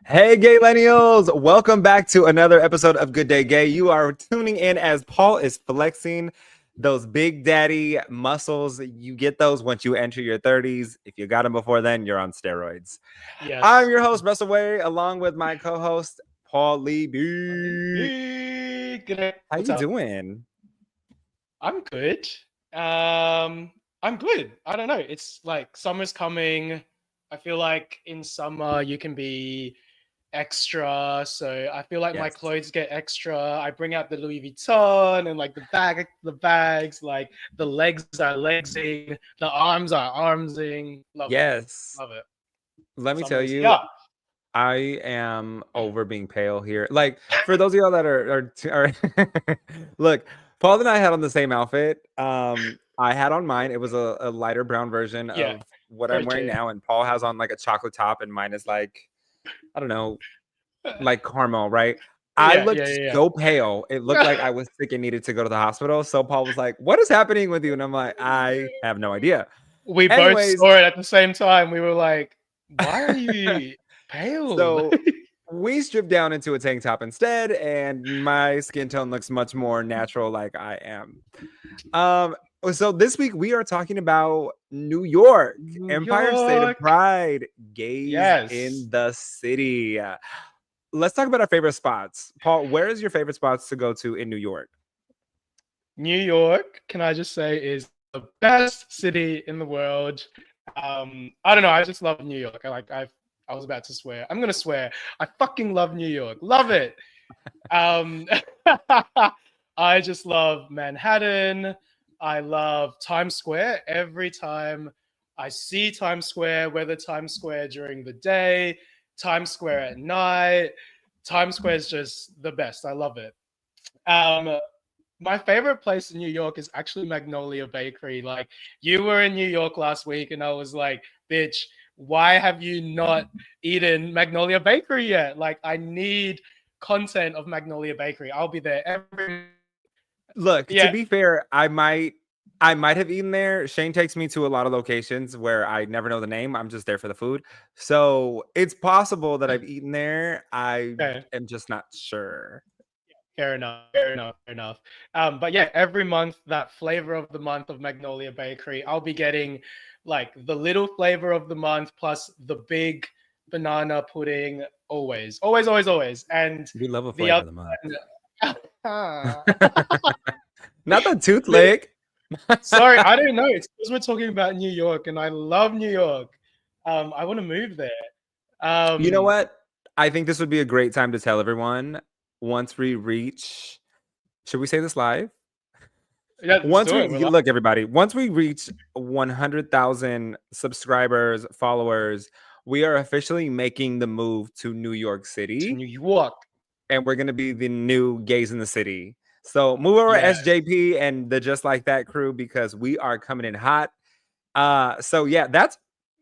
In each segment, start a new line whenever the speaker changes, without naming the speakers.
Hey, gay millennials! Welcome back to another episode of Good Day Gay. You are tuning in as Paul is flexing those big daddy muscles. You get those once you enter your 30s. If you got them before then, you're on steroids. I'm
Yes.
your host, Russell Way, along with my co-host, Paul Lee B.
Hey, good day.
How
What's
you
up?
doing?
I'm good. I'm good. I don't know. It's like summer's coming. I feel like in summer you can be extra. So I feel like my
Yes.
clothes get extra. I bring out the Louis Vuitton and like the bags, like the legs are legsing, the arms are armsing. Love it.
Yes.
Love it.
Let me tell
Summer is
you,
here.
I am over being pale here. Like, for those of y'all that are look, Paul and I had on the same outfit. I had on mine. It was a lighter brown version
Yeah,
of what I'm
very
wearing
true.
now, and Paul has on like a chocolate top, and mine is like, I don't know, like caramel, right? I
Yeah,
looked
yeah, yeah,
so pale. It looked like
yeah.
I was sick and needed to go to the hospital. So Paul was like, "What is happening with you?" And I'm like, "I have no idea."
We both
Anyways,
saw it at the same time. We were like, "Why are you pale?"
so we stripped down into a tank top instead, and my skin tone looks much more natural, like I am. Um, so this week we are talking about New York,
New
Empire State of
York.
Pride, gays
Yes.
in the city. Let's talk about our favorite spots. Paul, where is your favorite spots to go to in New York?
New York, can I just say, is the best city in the world. I don't know. I just love New York. I was about to swear. I'm gonna swear. I fucking love New York. Love it. Um, I just love Manhattan. I love Times Square. Every time I see Times Square, whether Times Square during the day, Times Square at night, Times Square is just the best. I love it. Um, my favorite place in New York is actually Magnolia Bakery. Like, you were in New York last week, and I was like, bitch, why have you not eaten Magnolia Bakery yet? Like, I need content of Magnolia Bakery. I'll be there every.
Look, to
Yeah.
be fair, I might have eaten there. Shane takes me to a lot of locations where I never know the name. I'm just there for the food. So it's possible that I've eaten there. I
Okay.
am just not sure.
Fair enough. Fair enough. Fair enough. But yeah, every month, that flavor of the month of Magnolia Bakery, I'll be getting like the little flavor of the month plus the big banana pudding always, always, always, always. And
We love a
the
flavor
other
of the month.
one,
Not the tooth lick.
sorry, I don't know. It's because we're talking about New York, and I love New York. I want to move there.
You know
Um,
what? I think this would be a great time to tell everyone once we reach, should we say this live?
yeah, let's
Once
do it.
we
We're like,
look, everybody, once we reach 100,000 subscribers, followers, we are officially making the move to New York
to
City,
New York.
and we're going to be the new gays in the city. So move over
Yeah.
SJP and the Just Like That crew because we are coming in hot. So yeah, that's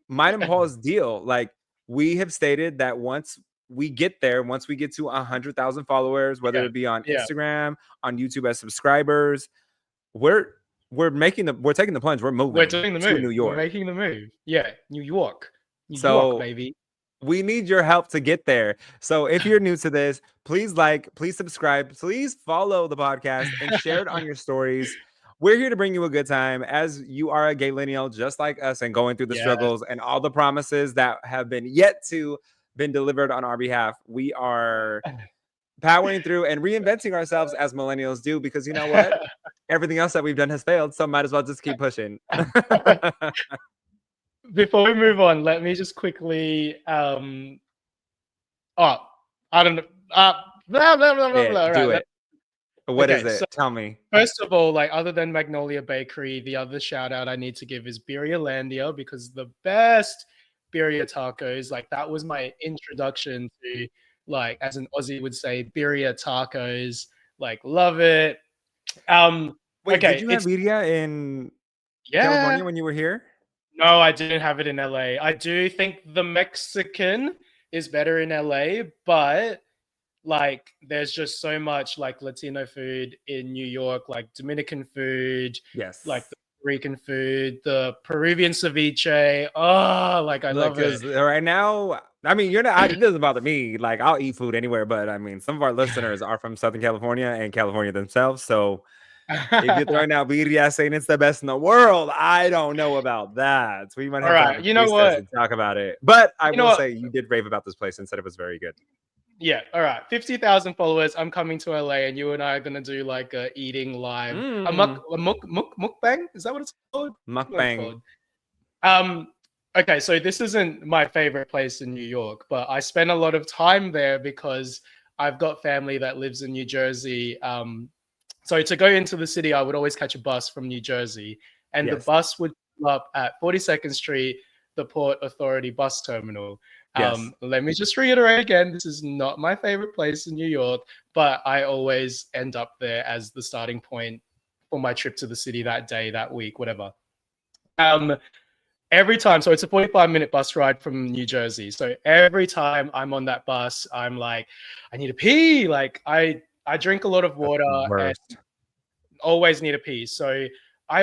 mine and Paul's deal. Like, we have stated that once we get there, once we get to 100,000 followers, whether
Yeah.
it be on
Yeah.
Instagram, on YouTube as subscribers, we're we're taking the plunge. We're
We're
moving
doing the
to
move.
New
We're
York.
making the move. Yeah, New York. New York,
So
baby.
we need your help to get there. So if you're new to this, please like, please subscribe, please follow the podcast and share it on your stories. We're here to bring you a good time as you are a gay lineal just like us and going through the
Yes.
struggles and all the promises that have been yet to been delivered on our behalf. We are powering through and reinventing ourselves as millennials do because you know what? Everything else that we've done has failed, so might as well just keep pushing.
Before we move on, let me just quickly oh, I don't know. Blah blah blah blah
Yeah,
blah. All
do
right.
it. What is
Okay, so
it? Tell me.
first of all, like other than Magnolia Bakery, the other shout out I need to give is Birria because the best birria tacos, like that was my introduction to, like, as an Aussie would say, birria tacos. Like, love it. Um,
Wait, did
okay,
you have
it's
media in
yeah.
California when you were here?
No, I didn't have it in LA. I do think the Mexican is better in LA, but like there's just so much like Latino food in New York, like Dominican food, like
Yes.
the Puerto Rican food, the Peruvian ceviche. Oh, like I
Look,
love it.
because right now, I mean, you're not. It doesn't bother me. Like, I'll eat food anywhere, but I mean, some of our listeners are from Southern California and California themselves. So if you're throwing out birria saying it's the best in the world, I don't know about that. So we might
All
have to have
right,
a
you know
taste test
what?
and talk about it. But I
You know
will
what?
say you did rave about this place and said it was very good.
Yeah, all right. 50,000 followers. I'm coming to LA, and you and I are gonna do like a eating live, a mukbang. Is that what it's called? What it's
Mukbang.
called? Um. Okay, so this isn't my favorite place in New York, but I spend a lot of time there because I've got family that lives in New Jersey. So to go into the city, I would always catch a bus from New Jersey, and the
Yes.
bus would pull up at 42nd Street, the Port Authority bus terminal.
Yes.
Let me just reiterate again, this is not my favorite place in New York, but I always end up there as the starting point for my trip to the city that day, that week, whatever. Um, every time, so it's a 45-minute bus ride from New Jersey. So every time I'm on that bus, I'm like, I need to pee. Like I drink a lot of
That's
water
the
and
worst.
always need a pee. So I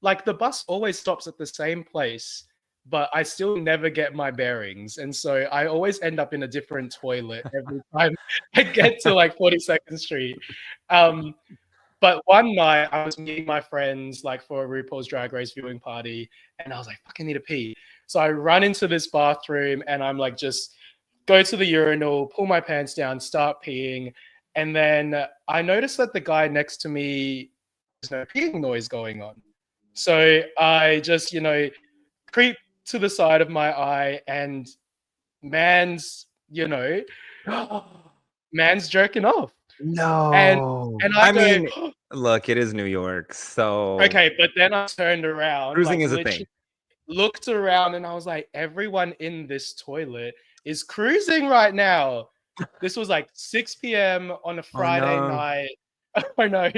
like the bus always stops at the same place, but I still never get my bearings. And so I always end up in a different toilet every time I get to like 42nd Street. Um, but one night I was meeting my friends like for a RuPaul's Drag Race viewing party, and I was like, fucking need a pee. So I run into this bathroom and I'm like, just go to the urinal, pull my pants down, start peeing. And then I noticed that the guy next to me, there's no peeing noise going on. So I just, creep to the side of my eye and man's, man's jerking off. And
No.
and I
I
go,
mean, look, it is New York, so
okay, but then I turned around,
cruising
like
is a
literally
thing.
looked around, and I was like, everyone in this toilet is cruising right now. This was like 6 p.m. on a
Oh
Friday
no.
night. I know.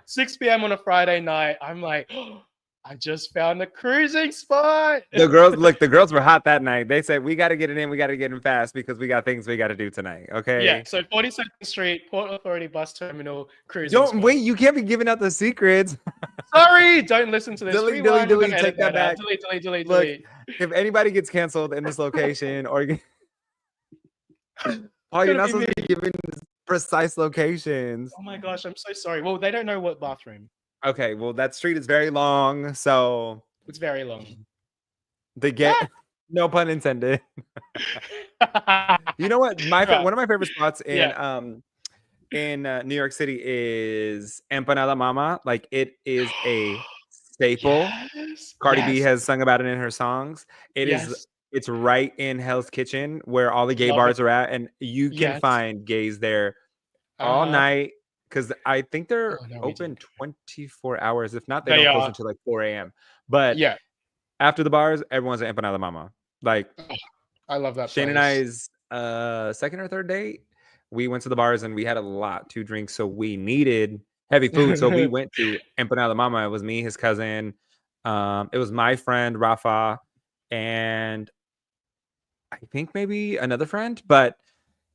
6 p.m. on a Friday night. I'm like, oh, I just found a cruising spot.
The girls were hot that night. They said, we got to get it in. We got to get in fast because we got things we got to do tonight.
Yeah,
Okay.
so 42nd Street, Port Authority bus terminal, cruising
Don't
spot.
wait. You can't be giving out the secrets.
Sorry, don't listen to this.
Delete, delete,
Rewind. We're gonna
delete.
edit
Take that
that out.
back.
Delete, delete, delete,
Look,
delete.
if anybody gets canceled in this location, or oh, you're
Gonna
not
be me.
supposed to be giving precise locations.
Oh my gosh, I'm so sorry. Well, they don't know what bathroom.
Okay. Well, that street is very long, so
It's very long.
they get no pun intended. You know what?
Right.
One of my favorite spots
Yeah.
in New York City is Empanada Mama. Like, it is a staple.
Yes.
Cardi B
Yes.
has sung about it in her songs.
Yes.
It's right in Hell's Kitchen where all the gay
Love it.
bars are at, and you can
Yes.
find gays there all
Uh-huh.
night because I think they're
Oh no, we
open
didn't.
24 hours. If not, they
They
don't close
are.
until like 4 a.m. But
Yeah.
after the bars, everyone's at Empanada Mama. Like,
Oh, I love that
Shane and
place.
I's second or third date, we went to the bars and we had a lot to drink, so we needed heavy food. So we went to Empanada Mama. It was me, his cousin. It was my friend Rafa, and I think maybe another friend. But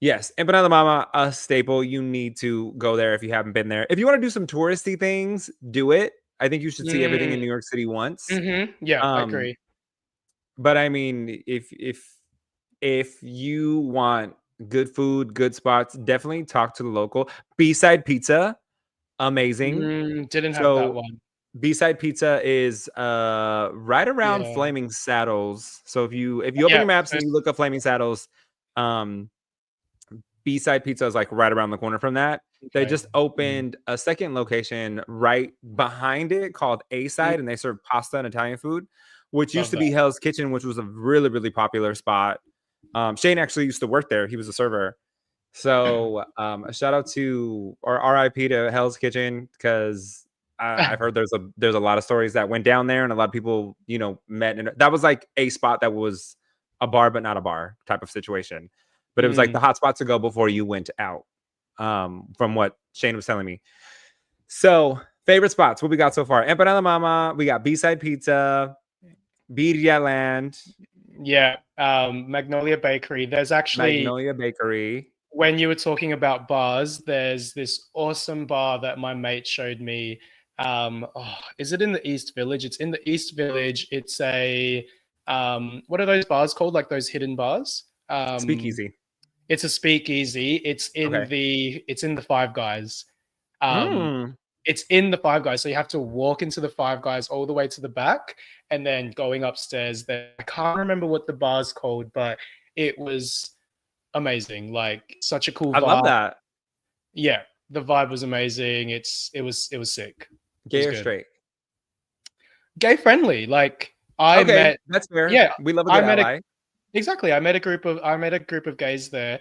yes, Empanada Mama, a staple. You need to go there if you haven't been there. If you want to do some touristy things, do it. I think you should see everything in
Mm.
New York City once.
Yeah, I
Um,
agree.
but I mean, if you want good food, good spots, definitely talk to the local. B-side pizza, amazing.
Didn't have that
So
one.
B-side pizza is right around
Yeah.
Flaming Saddles. So if you open
Yeah.
your maps and you look up Flaming Saddles, um B-side pizza is like right around the corner from that. They
Okay.
just opened a second location right behind it called
Mm,
A-side, and they serve pasta and Italian food, which used
love
to be
that.
Hell's Kitchen, which was a really, really popular spot. Shane actually used to work there. He was a server. So a shout out to or RIP to Hell's Kitchen because I've heard there's a lot of stories that went down there and a lot of people met, and that was like a spot that was a bar but not a bar type of situation. But it was like the hot spot to go before you went out. From what Shane was telling me. So favorite spots, what we got so far? Empanada Mama, we got B-side Pizza, Birria Land,
Yeah. Magnolia Bakery. There's actually,
Magnolia Bakery.
when you were talking about bars, there's this awesome bar that my mate showed me. Is it in the East Village? It's in the East Village. It's a What are those bars called? Like those hidden bars?
Speakeasy.
It's a speakeasy.
Okay.
It's in the Five Guys. Um,
Mm.
it's in the Five Guys, so you have to walk into the Five Guys all the way to the back, and then going upstairs. There, I can't remember what the bar's called, but it was amazing. Like such a cool
I love
vibe.
that.
Yeah, the vibe was amazing. It was sick. It
Gay
was
or
good.
straight?
Gay friendly. Like I
Okay,
met.
that's fair.
Yeah,
We love a
I
good
met a
ally.
exactly. I met a group of gays there.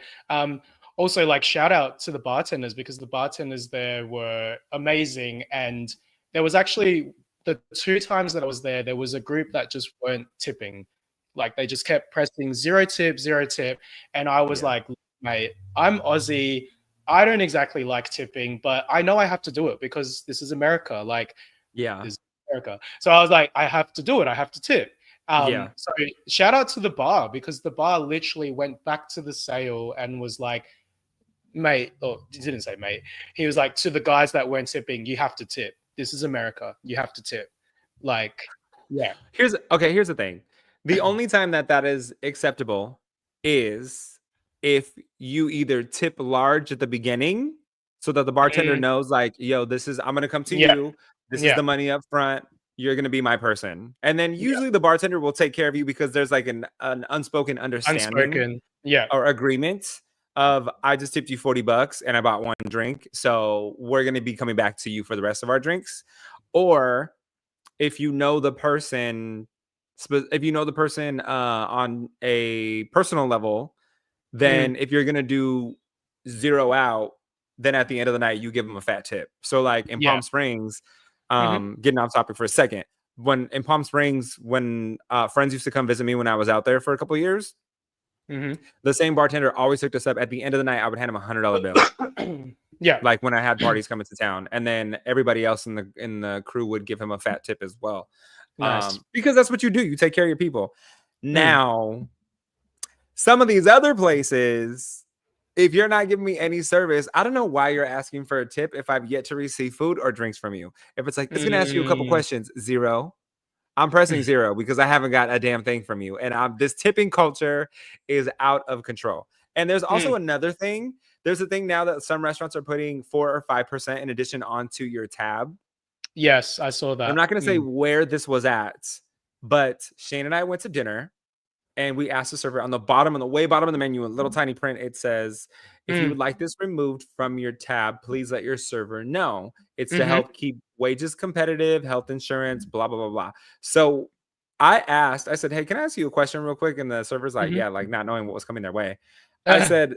Also, like shout out to the bartenders because the bartenders there were amazing. And there was actually the two times that I was there was a group that just weren't tipping. Like they just kept pressing zero tip, zero tip. And I was
Yeah.
like, mate, I'm Aussie. I don't exactly like tipping, but I know I have to do it because this is America. Like
Yeah.
this is America. So I was like, I have to do it. I have to tip.
Yeah.
So shout out to the bar because the bar literally went back to the sale and was like, mate, or he didn't say mate. He was like to the guys that weren't tipping, you have to tip. This is America. You have to tip. Like, yeah.
Here's the thing. The only time that that is acceptable is if you either tip large at the beginning so that the bartender knows like, yo, this is I'm going to come to
Yeah.
you. This is
Yeah.
the money up front. You're going to be my person. And then
Yeah.
usually the bartender will take care of you because there's like an unspoken understanding
Unspoken. Yeah.
or agreement of I just tipped you $40 and I bought one drink. So we're going to be coming back to you for the rest of our drinks. Or if you know the person on a personal level, then if you're gonna do zero out, then at the end of the night you give them a fat tip. So like in
Yeah.
Palm Springs,
Mm-hmm.
getting off topic for a second, when in Palm Springs, when friends used to come visit me when I was out there for a couple of years,
Mm-hmm.
the same bartender always hooked us up. At the end of the night, I would hand him $100 bill.
Yeah.
Like when I had parties coming to town, and then everybody else in the crew would give him a fat tip as well.
Nice.
Because that's what you do. You take care of your people.
Mm.
Now, some of these other places, if you're not giving me any service, I don't know why you're asking for a tip if I've yet to receive food or drinks from you. If it's like, it's going to ask you a couple questions, zero. I'm pressing zero because I haven't got a damn thing from you. And this tipping culture is out of control. And there's also another thing. There's a thing now that some restaurants are putting 4 or 5% in addition onto your tab.
Yes, I saw that.
I'm not going to say where this was at, but Shane and I went to dinner and we asked the server on the way bottom of the menu, in little tiny print, it says, if you would like this removed from your tab, please let your server know. It's to help keep wages competitive, health insurance, blah, blah, blah, blah. So I said, hey, can I ask you a question real quick? And the server's like, yeah, like not knowing what was coming their way. I said,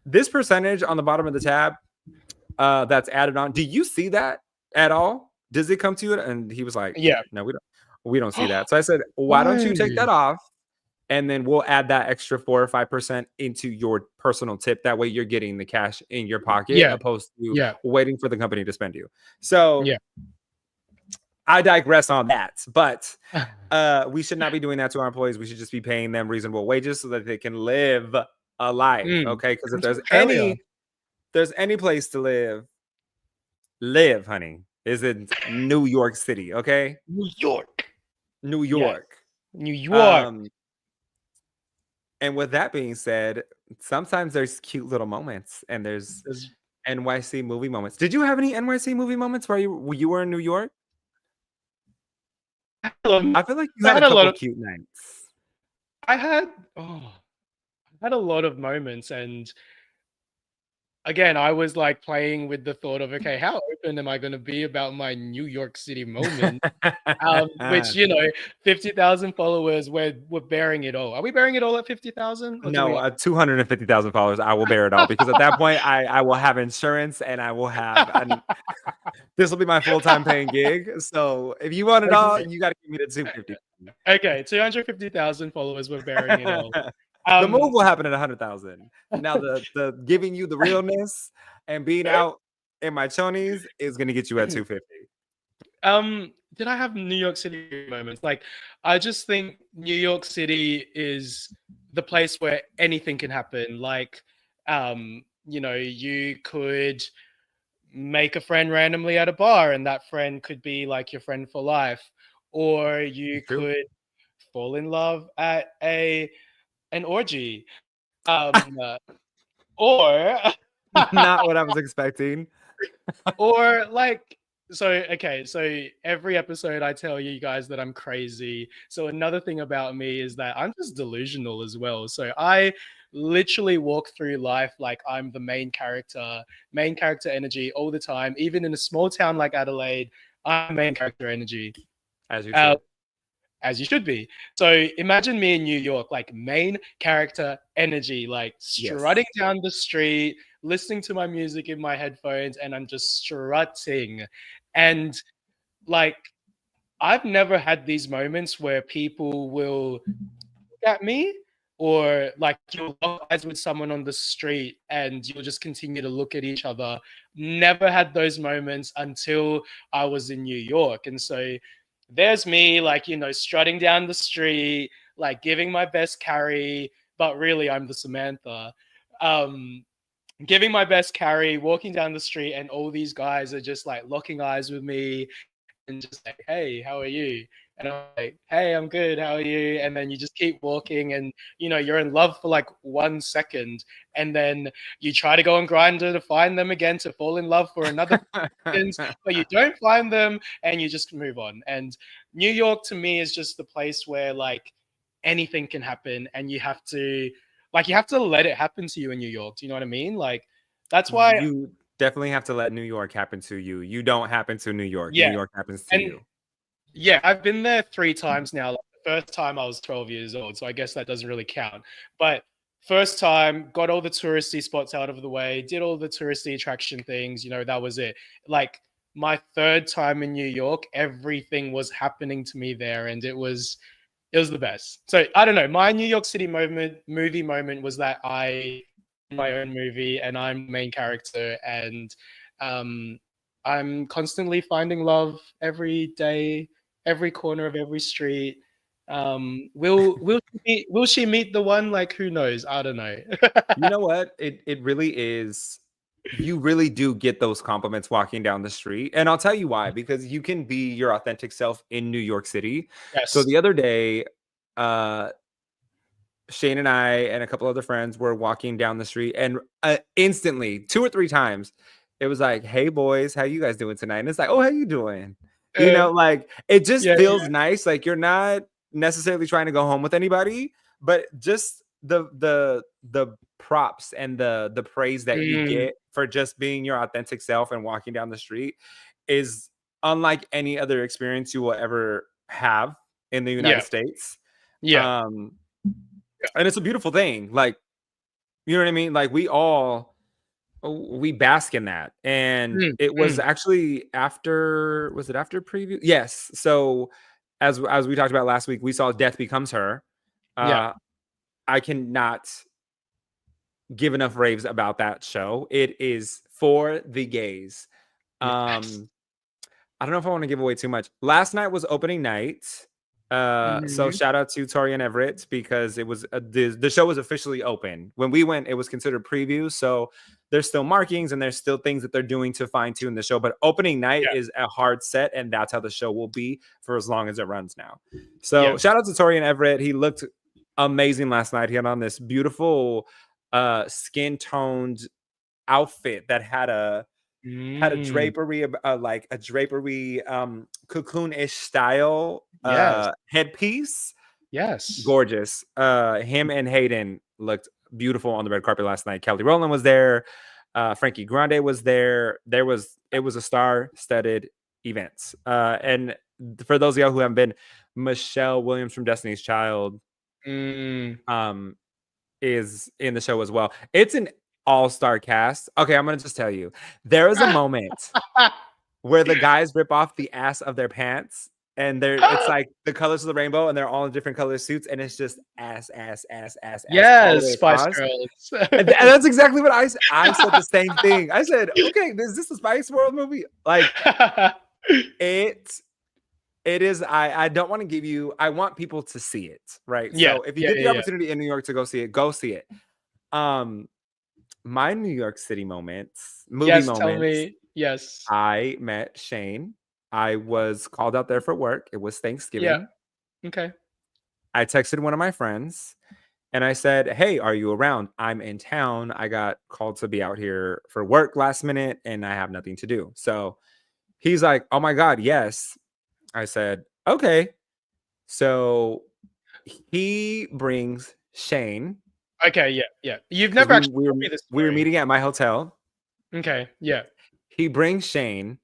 this percentage on the bottom of the tab that's added on, do you see that at all? Does it come to you? And he was like,
yeah.
no, we don't see that. So I said, why don't you take that off? And then we'll add that extra 4 or 5% into your personal tip. That way you're getting the cash in your pocket opposed to waiting for the company to spend you. So I digress on that. But we should not be doing that to our employees. We should just be paying them reasonable wages so that they can live a life. Okay. Because if there's any place to live, honey, is in New York City. Okay.
New York.
New York.
New York.
And with that being said, sometimes there's cute little moments and there's NYC movie moments. Did you have any NYC movie moments where you were in New York? I feel like you had a couple of cute nights.
I had a lot of moments, and again, I was like playing with the thought of, okay, how open am I going to be about my New York City moment? Which, 50,000 followers, we're bearing it all. Are we bearing it all at 50,000?
No, 250,000 followers. I will bear it all because at that point, I will have insurance and I will have. This will be my full-time paying gig. So if you want it all, you got to give me the 250.
Okay, 250,000 followers. We're bearing it all.
The move will happen at 100,000. Now the giving you the realness and being out in my chonies is gonna get you at 250.
Did I have New York City moments? Like, I just think New York City is the place where anything can happen. Like, you could make a friend randomly at a bar, and that friend could be like your friend for life, or you could fall in love at an orgy. Um, or
Not what I was expecting.
or like so okay, so every episode I tell you guys that I'm crazy. So another thing about me is that I'm just delusional as well. So I literally walk through life like I'm the main character energy all the time. Even in a small town like Adelaide, I'm main character energy.
As you
Uh,
should.
as you should be. So imagine me in New York, like main character energy, like strutting
Yes.
down the street, listening to my music in my headphones, and I'm just strutting. And like, I've never had these moments where people will look at me or like you'll lock eyes with someone on the street and you'll just continue to look at each other. Never had those moments until I was in New York. And so there's me, like, strutting down the street, like giving my best carry, but really I'm the Samantha. Um, Giving my best carry, walking down the street, and all these guys are just like locking eyes with me and just like, hey, how are you? And I'm like, hey, I'm good. How are you? And then you just keep walking and, you're in love for like 1 second. And then you try to go on Grindr to find them again, to fall in love for another seconds, but you don't find them and you just move on. And New York to me is just the place where like anything can happen and you have to let it happen to you in New York. Do you know what I mean? Like, that's why,
You definitely have to let New York happen to you. You don't happen to New York. New
yeah.
York happens to
And
you.
yeah, I've been there 3 times now. Like, the first time I was 12 years old, so I guess that doesn't really count. But first time, got all the touristy spots out of the way, did all the touristy attraction things, that was it. Like, my third time in New York, everything was happening to me there, and it was the best. So, I don't know, my New York City movie moment was that I in my own movie, and I'm the main character, and, um, I'm constantly finding love every day, every corner of every street. Will she meet the one? Like, who knows? I don't know.
You know what? It really is. You really do get those compliments walking down the street. And I'll tell you why, because you can be your authentic self in New York City. So
Yes.
the other day, uh Shane and I and a couple other friends were walking down the street, and instantly, 2 or 3 times, it was like, "Hey boys, how you guys doing tonight?" And it's like, "Oh, how you doing?"
Uh,
Like it just
yeah,
feels
yeah.
nice. Like you're not necessarily trying to go home with anybody, but just the props and the praise that you
Mm,
get for just being your authentic self and walking down the street is unlike any other experience you will ever have in the United
yeah,
States.
yeah,
Um, and it's a beautiful thing. Like, you know what I mean? Like we bask in that. And
mm,
it was
mm,
actually after, was it after preview? Yes. So as we talked about last week, we saw Death Becomes Her.
yeah.
Uh I cannot give enough raves about that show. It is for the gays.
Yes.
Um I don't know if I want to give away too much. Last night was opening night. So
Mhm.
shout out to Tori and Everett because it was the show was officially open. When we went, it was considered preview. So there's still markings and there's still things that they're doing to fine tune the show. But opening night
Yeah,
is a hard set, and that's how the show will be for as long as it runs now.
yeah.
So shout out to Tori and Everett. He looked amazing last night. He had on this beautiful skin toned outfit that had a
Mm,
drapery, like a drapery, cocoon-ish style
yes,
headpiece.
yes.
Gorgeous. Him and Hayden looked beautiful on the red carpet last night. Kelly Rowland was there. Frankie Grande was there. It was a star-studded event. And for those of y'all who haven't been, Michelle Williams from Destiny's Child
Mm.
um is in the show as well. It's an all-star cast. Okay, I'm gonna just tell you. There is a moment where the guys rip off the ass of their pants and it's like the colors of the rainbow and they're all in different color suits and it's just ass, ass, ass, ass, ass all the
Yes,
way
Spice
across.
Girls.
And that's exactly what I said the same thing. I said, okay, is this a Spice World movie? Like it it is. I don't want to give you, I want people to see it, right?
Yeah,
So if you
yeah,
get
yeah,
the
yeah.
opportunity in New York to go see it, go see it. Um my New York City moments, movie
Yes, tell
moments.
me. Yes.
I met Shane. I was called out there for work. It was
Yeah.
Thanksgiving.
Okay.
I texted one of my friends and I said, "Hey, are you around? I'm in town. I got called to be out here for work last minute and I have nothing to do." So he's like, "Oh my God, yes." I said, "Okay." So he brings Shane
Okay, yeah, yeah. You've
because
never
we
actually
we were
told me this
we were
story.
meeting at my hotel.
Okay, yeah.
He brings Shane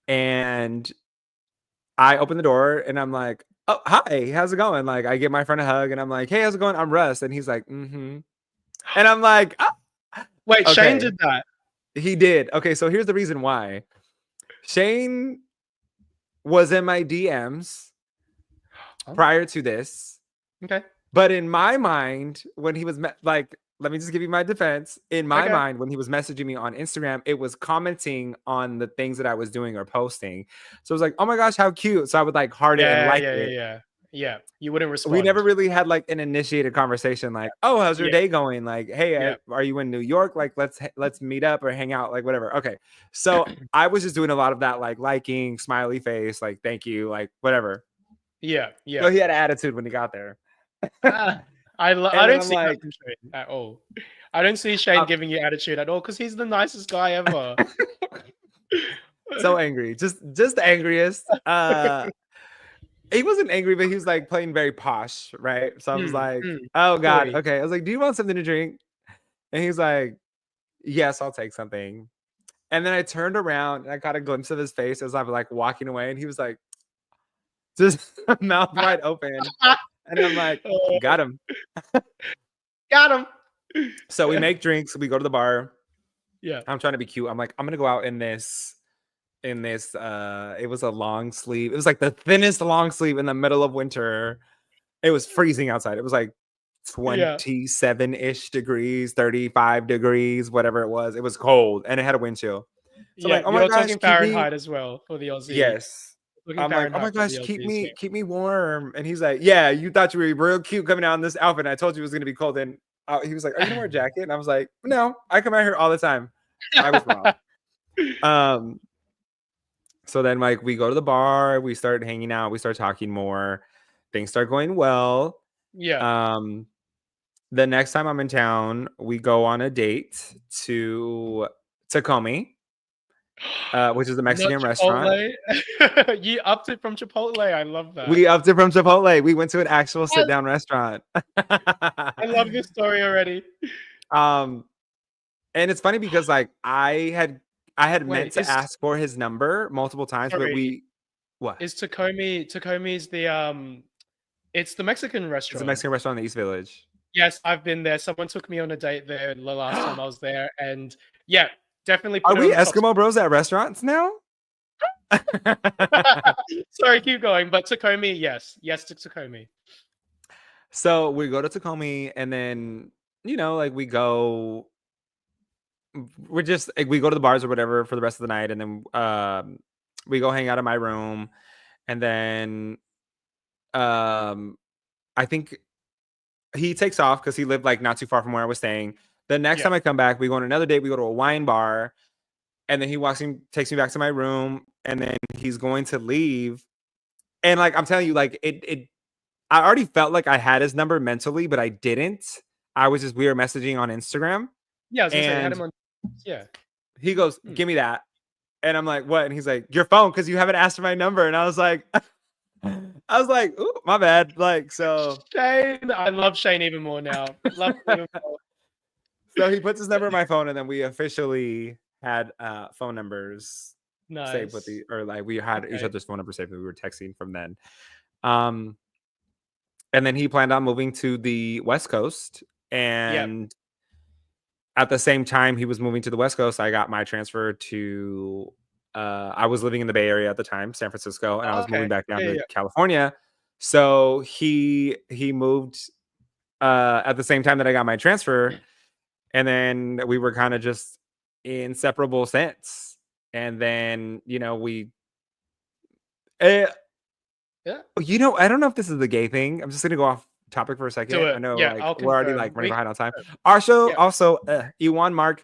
and I open the door and I'm like, "Oh, hi, how's it going?" Like I give my friend a hug and I'm like, "Hey, how's it going? I'm Russ." And he's like, "Mm-hmm." And I'm like, "Ah."
Wait, Shane
Okay.
did that?
He did. Okay, so here's the reason why. Shane was in my DMs
Oh,
prior to this,
okay,
but in my mind, when he was like, let me just give you my defense. In my
okay.
mind, when he was messaging me on Instagram, it was commenting on the things that I was doing or posting. So I was like, "Oh my gosh, how cute!" So I would like heart it and
Yeah,
like
yeah, yeah,
it.
yeah. Yeah, you wouldn't
We never
respond.
really had like an initiated conversation like, "Oh, how's your
Yeah,
day going?" Like, "Hey,
yeah,
are you in New York? Like let's meet up or hang out like whatever." Okay. So, I was just doing a lot of that like liking, smiley face, like thank you, like whatever.
yeah,
So
yeah.
he had an attitude when he got there.
Ah, I
And then
don't
I'm
see that
like,
from Shane at all. I don't see Shane
I'm
giving you attitude at all because he's the nicest guy ever.
so angry. Just the angriest. He wasn't angry, but he was like playing very posh, right? So I was
Mm,
like,
mm,
"Oh God,
coy.
okay." I was like, "Do you want something to drink?" And he's like, "Yes, I'll take something." And then I turned around and I got a glimpse of his face as I was like walking away, and he was like, just mouth wide open. And I'm like,
Oh,
got him.
got him.
So we make drinks, we go to the bar.
Yeah.
I'm trying to be cute. I'm like, I'm gonna go out in this it was a long sleeve. It was like the thinnest long sleeve in the middle of winter. It was freezing outside. It was like
Yeah.
27-ish degrees, 35 degrees, whatever it was. It was cold and it had a wind chill. So I'm
Yeah.
like, "Oh my
You're
gosh,
talking
keep me."
Fahrenheit as well for the Aussie.
Yes.
Talking
I'm like, "Oh my
Fahrenheit for the
gosh,
Aussies. Yeah.
keep me warm." And he's like, "Yeah, you thought you were real cute coming out in this outfit. And I told you it was gonna be cold." And he was like, "Are you gonna wear a jacket?" And I was like, "No, I come out here all the time." I was wrong. Um, so then like we go to the bar, we start hanging out, we start talking more, things start going well.
Yeah.
Um, the next time I'm in town, we go on a date to Tacoma, which is a
Not
Mexican restaurant.
Chipotle. You upped it from Chipotle. I love that.
We upped it from Chipotle. We went to an actual sit
Yes,
down restaurant.
I love this story already.
um, and it's funny because like I had meant
Wait,
to ask for his number multiple times, but
sorry,
we what?
is Takomi's it's the Mexican
It's a
restaurant.
Mexican restaurant in the East Village.
Yes, I've been there. Someone took me on a date there the last time I was there, and yeah, definitely
Are
put it
we
on the top.
Eskimo bros at restaurants now?
Sorry, keep going. But Takomi, yes. Yes to Takomi.
So we go to Tacoma and then like we're just like we go to the bars or whatever for the rest of the night and then we go hang out in my room and then um I think he takes off because he lived like not too far from where I was staying. The next
Yeah.
time I come back, we go on another date, we go to a wine bar, and then he takes me back to my room, and then he's going to leave. And like I'm telling you, like it I already felt like I had his number mentally, but I didn't. We were messaging on Instagram
Yeah, I was gonna say you had
and
him on. Yeah.
he goes,
Hmm.
"Give me that." And I'm like, "What?" And he's like, "Your phone, because you haven't asked for my number." And I was like, "Ooh, my bad." Like, so
Shane, I love Shane even more now. Love him even more.
so he puts his number in my phone, and then we officially had phone numbers saved with
Nice.
the or like we had each
Okay.
other's phone numbers saved. We were texting from then. Um, and then he planned on moving to the West Coast,
Yep.
and at the same time he was moving to the West Coast, I got my transfer to I was living in the Bay Area at the time, San Francisco, and I
Oh,
was moving
okay.
back down
Yeah,
to
yeah.
California. So he moved at the same time that I got my transfer, and then we were kind of just inseparable since. And then, uh,
Yeah.
I don't know if this is the gay thing. I'm just gonna go off topic for a
Do
second. I
it.
know
Yeah,
like
I'll
we're already
confirm.
like running
We
behind on time. Also,
yeah.
Ewan Mark,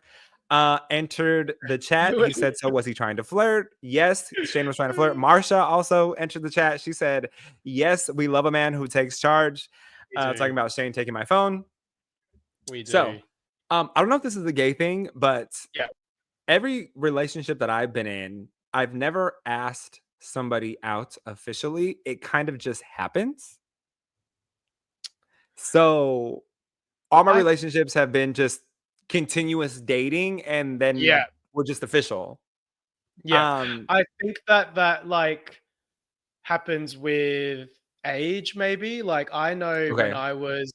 entered the chat. He said, so was he trying to flirt? Yes, Shane was trying to flirt. Marsha also entered the chat. She said, yes, we love a man who takes charge. Talking about Shane taking my phone.
We
So,
do.
I don't know if this is a gay thing, but
Yeah.
every relationship that I've been in, I've never asked somebody out officially. It kind of just happens. So all my
I
relationships have been just continuous dating, and then
yeah.
we're just official.
Yeah.
Um,
I think that like happens with age maybe. Like I know when
okay.
I was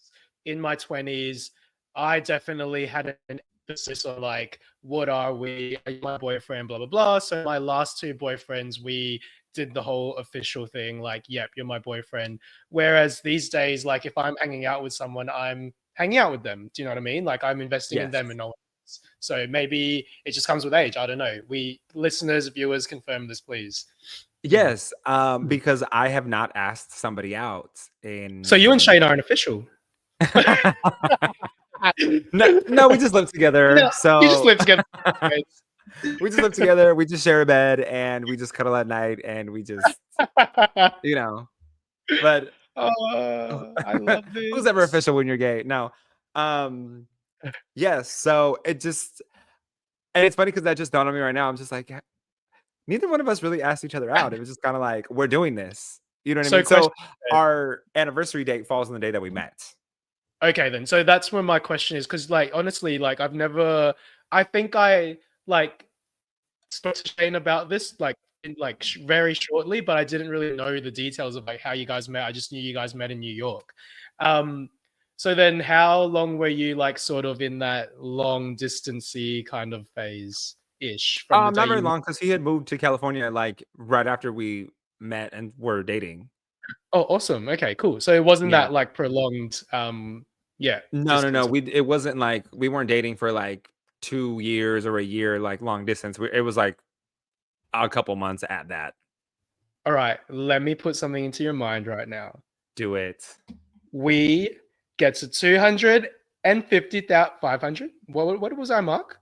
in my 20s, I definitely had an emphasis on like, what are we? Are you my boyfriend? Blah blah blah. So my last two boyfriends, we did the whole official thing, like, yep, you're my boyfriend. Whereas these days, like if I'm hanging out with someone, I'm hanging out with them. Do you know what I mean? Like I'm investing in
Yes.
them and no one else. So maybe it just comes with age. I don't know. We listeners, viewers, confirm this, please. Mm.
Yes, because I have not asked somebody out
So you and
in
Shane aren't official.
No, no, we just live together.
No, you just
So
live together.
we just live together, we just share a bed, and we just cuddle at night, and we just, you know, but
Oh, I love
who's ever
this.
official when you're gay? No. Um, yes, so it just and it's funny because that just dawned on me right now. I'm just like, neither one of us really asked each other out. It was just kind of like, we're doing this. You know what I
So
mean?
question
So our anniversary date falls on the day that we met.
okay then. So that's where my question is, because like honestly, like I think I like spoke to Shane about this like in like very shortly, but I didn't really know the details of like how you guys met. I just knew you guys met in New York. Um, so then how long were you like sort of in that long distancey kind of phase ish from the day
Not very
you met?
long because he had moved to California like right after we met and were dating.
Oh, awesome. Okay, cool. So it wasn't
Yeah.
that like prolonged yeah,
No, no, no.
distance.
It wasn't like we weren't dating for like 2 years or a year, like long distance. It was like a couple months at that.
All right, let me put something into your mind right now.
Do it.
We get to 250,000, 500. What was our mark?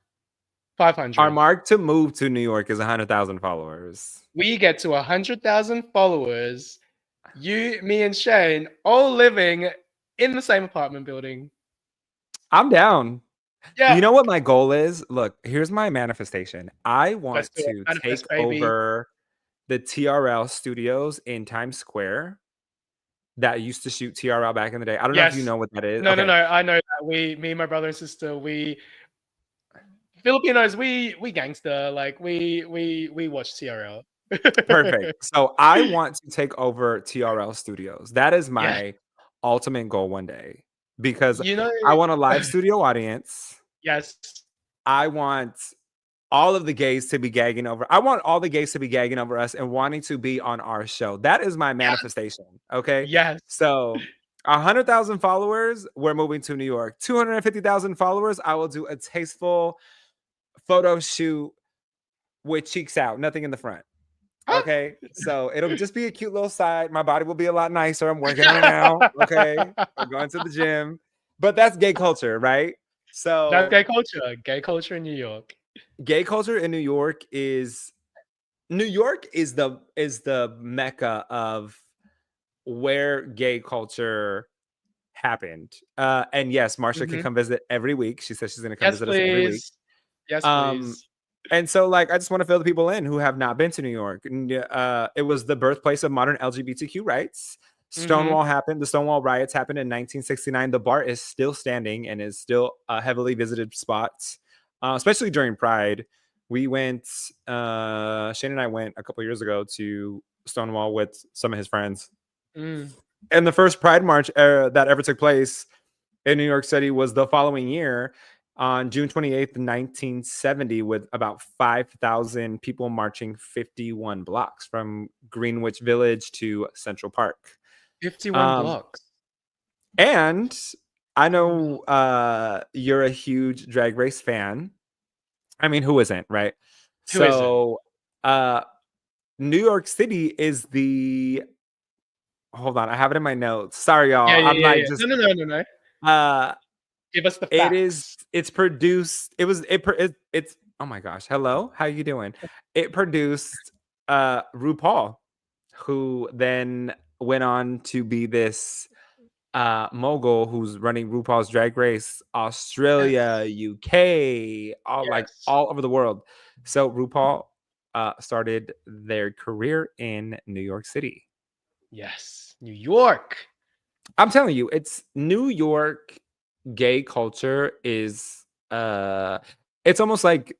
Our
500.
mark to move to New York is 100,000 followers.
We get to 100,000 followers. You, me, and Shane all living in the same apartment building.
I'm down.
Yeah,
You know what my goal is? Look, here's my manifestation. I
let's
want
do it.
to take
Manifest, baby.
over the TRL studios in Times Square that used to shoot TRL back in the day. I don't know if you
Yes.
know what that is.
No, no,
Okay.
no. I know that. Me, my brother and sister, we Filipinos, we gangster. Like we watch TRL.
Perfect. So I want to take over TRL Studios. That is
Yeah.
my ultimate goal one day because
You know,
I want a live studio audience.
yes.
I want all of the gays to be gagging over. I want all the gays to be gagging over us and wanting to be on our show. That is my
Yeah.
manifestation. Okay.
Yes.
So 100,000 followers, we're moving to New York. 250,000 followers, I will do a tasteful photo shoot with cheeks out, nothing in the front. Okay, so it'll just be a cute little side. My body will be a lot nicer. I'm working on it now. Okay, I'm going to the gym, but that's gay culture, right?
That's
So
gay culture. Gay culture in New York.
gay culture in New York is the mecca of where gay culture happened. And yes, Marsha can
Mhm.
come visit every week. She says she's going to come
Yes,
visit us every week.
please. Yes,
Um,
please.
and so like I just want to fill the people in who have not been to New York. And, it was the birthplace of modern LGBTQ rights.
Mhm.
The Stonewall riots happened in 1969. The bar is still standing and is still a heavily visited spot, especially during Pride. We went, Shane and I went a couple years ago to Stonewall with some of his friends.
Mm.
And the first Pride March that ever took place in New York City was the following year on June 28th, 1970, with about 5,000 people marching 51 blocks from Greenwich Village to Central Park.
51
Um,
blocks.
and I
51
know
blocks.
you're a huge Drag Race fan. I mean, who isn't, right?
Who isn't?
So, uh, New York City is the hold on, I have it in my notes. Sorry,
Yeah,
y'all.
yeah,
I'm
yeah,
like
yeah.
just
No, no, no, no, no.
uh
Give us the
It is.
facts.
It's produced. It was. It's. Oh my gosh. Hello. How you doing? It produced RuPaul, who then went on to be this mogul who's running RuPaul's Drag Race, Australia,
Yes.
UK,
Yes.
all over the world. So RuPaul started their career in New York City.
Yes. New York.
I'm telling you, it's New York gay culture is it's almost like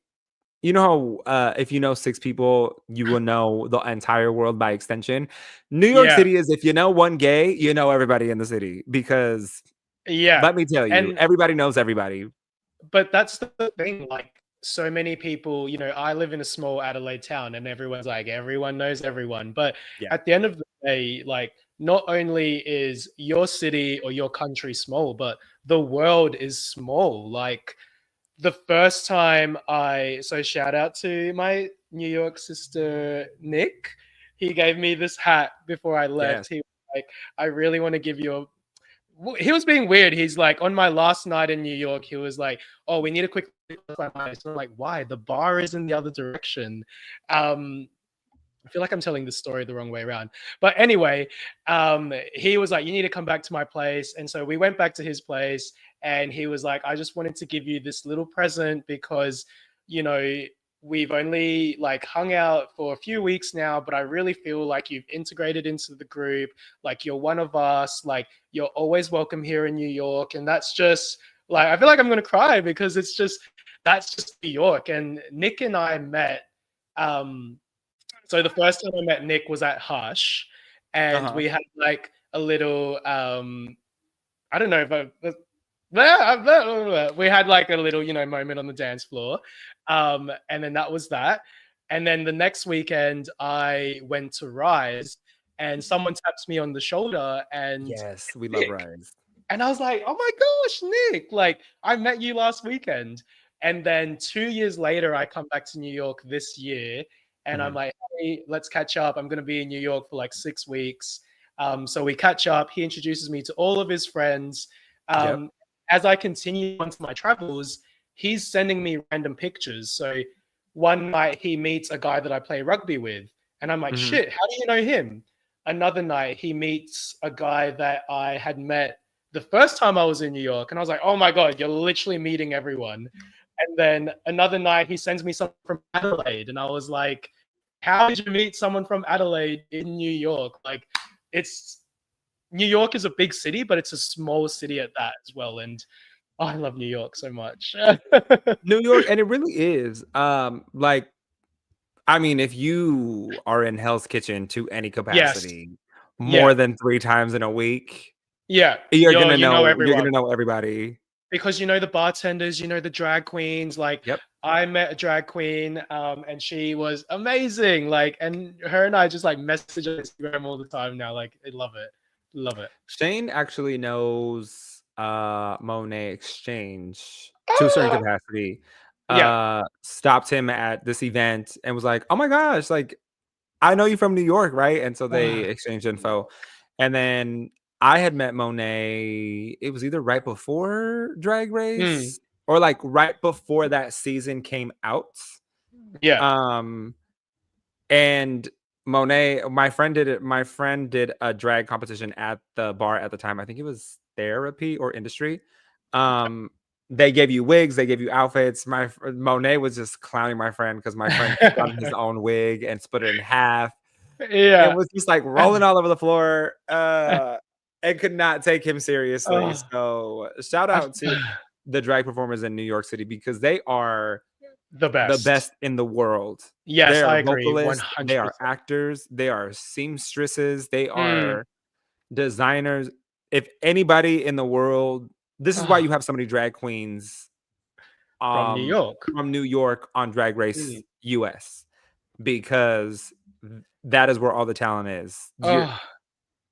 you know how if you know six people, you will know the entire world by extension. New York
Yeah.
City is if you know one gay, you know everybody in the city because
Yeah.
let me tell you,
And
everybody knows everybody.
but that's the thing, like so many people, I live in a small Adelaide town and everyone's like everyone knows everyone. But
Yeah.
at the end of the day, like not only is your city or your country small, but the world is small. Like the first time so shout out to my New York sister Nick. He gave me this hat before I
Yes.
left. He was like, I really want to give you a he was being weird. He's like, on my last night in New York, he was like, "Oh, we need to quickly." So I'm like, "Why? The bar is in the other direction." Um, I feel like I'm telling the story the wrong way around. But anyway, he was like, "You need to come back to my place." And so we went back to his place, and he was like, "I just wanted to give you this little present because, you know, we've only like hung out for a few weeks now, but I really feel like you've integrated into the group. Like you're one of us. Like you're always welcome here in New York." And that's just like I feel like I'm gonna cry because that's just New York. And Nick and I met. Um, so the first time I met Nick was at Hush, and
Uh-huh.
we had like a little I don't know if we had like a little, moment on the dance floor. And then that was that. And then the next weekend I went to Rise and someone taps me on the shoulder and
Yes, we love
Nick.
Rise.
And I was like, oh my gosh, Nick, like I met you last weekend. And then 2 years later, I come back to New York this year and I'm
Mhm.
like, hey, let's catch up. I'm going to be in New York for like 6 weeks. So we catch up. He introduces me to all of his friends.
Yep.
As I continue onto my travels, he's sending me random pictures. So one night he meets a guy that I play rugby with. And I'm like,
Mhm.
shit, how do you know him? Another night he meets a guy that I had met the first time I was in New York, and I was like, oh my God, you're literally meeting everyone. And then another night, he sends me someone from Adelaide, and I was like, how did you meet someone from Adelaide in New York? Like, it's New York is a big city, but it's a small city at that as well. And I love New York so much.
New York, and it really is. Like, I mean, if you are in Hell's Kitchen to any
Yes.
capacity more
Yeah.
than 3 times in a week,
Yeah. You know
you're
everyone.
gonna know everybody.
Because you know the bartenders, you know the drag queens. Like
Yep.
I met a drag queen, and she was amazing. Like, and her and I just like message on Instagram all the time now. Like, I love it, love it.
Shane actually knows Monet Exchange to a certain
Ah!
capacity.
Yeah.
Stopped him at this event and was like, "Oh my gosh, like I know you from New York, right?" And so they
Ah,
exchanged info. And then I had met Monet, it was either right before Drag
mm,
Race or like right before that season came out.
yeah.
Um and Monet, my friend did a drag competition at the bar at the time. I think it was Therapy or Industry. Um, they gave you wigs, they gave you outfits. Monet was just clowning my friend because my friend took on his own wig and split it in half and
Yeah.
was just like rolling all over the floor. And could not take him seriously.
Oh,
So shout
I,
out to the drag performers in New York City because they are
the
the
best.
best in the world. They
Yes,
are
I agree, one
vocalists, they
hundred
are
percent.
actors, they are seamstresses, they
Mm.
are designers. If anybody in the world, this is why
Ah,
you have so many drag queens
from New York.
from New York on Drag Race
Mm.
US because that is where all the talent is.
Oh,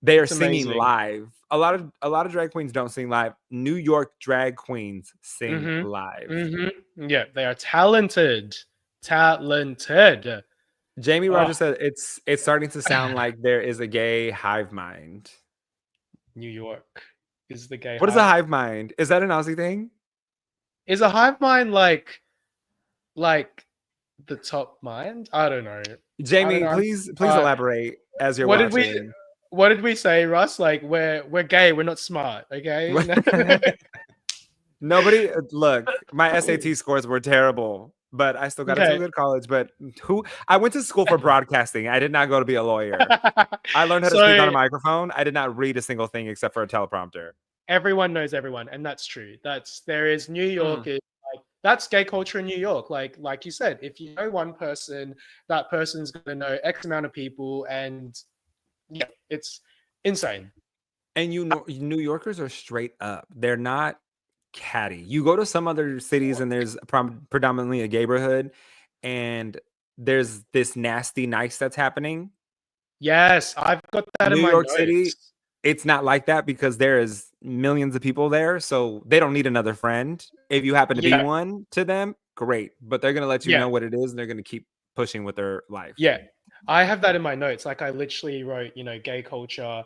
They are
it's
singing
amazing.
live. A lot of drag queens don't sing live. New York drag queens sing
Mhm.
live.
Mhm. Yeah, they are talented. Talented.
Jamie
Oh,
Rogers said it's starting to sound like there is a gay hive mind.
New York. is the gay
What is a
hive.
hive mind? Is that an Aussie thing?
Is a hive mind like the top mind? I don't know. I don't
Jamie,
know.
please
Uh,
elaborate as you're
what did we
watching.
what did we say, Russ? Like we're gay, we're not smart, okay?
Nobody look, my SAT scores were terrible, but I still got into a
Okay.
good college. But who I went to school for broadcasting. I did not go to be a lawyer. I learned how to speak on
So
a microphone. I did not read a single thing except for a teleprompter.
everyone knows everyone, and that's true. There is New York
Mm.
is like that's gay culture in New York. Like you said, if you know one person, that person's gonna know X amount of people, and yeah, it's insane.
And you know, New Yorkers are straight up. They're not catty. You go to some other cities and there's predominantly a neighborhood, and there's this nasty nice that's happening.
Yes, I've got that in
New
my
York City,
notes.
it's not like that because there is millions of people there, so they don't need another friend. If you happen to be
Yeah,
one to them, great, but they're gonna let you
yeah,
know what it is, and they're gonna keep pushing with their life.
yeah. I have that in my notes. Like I literally wrote, gay culture.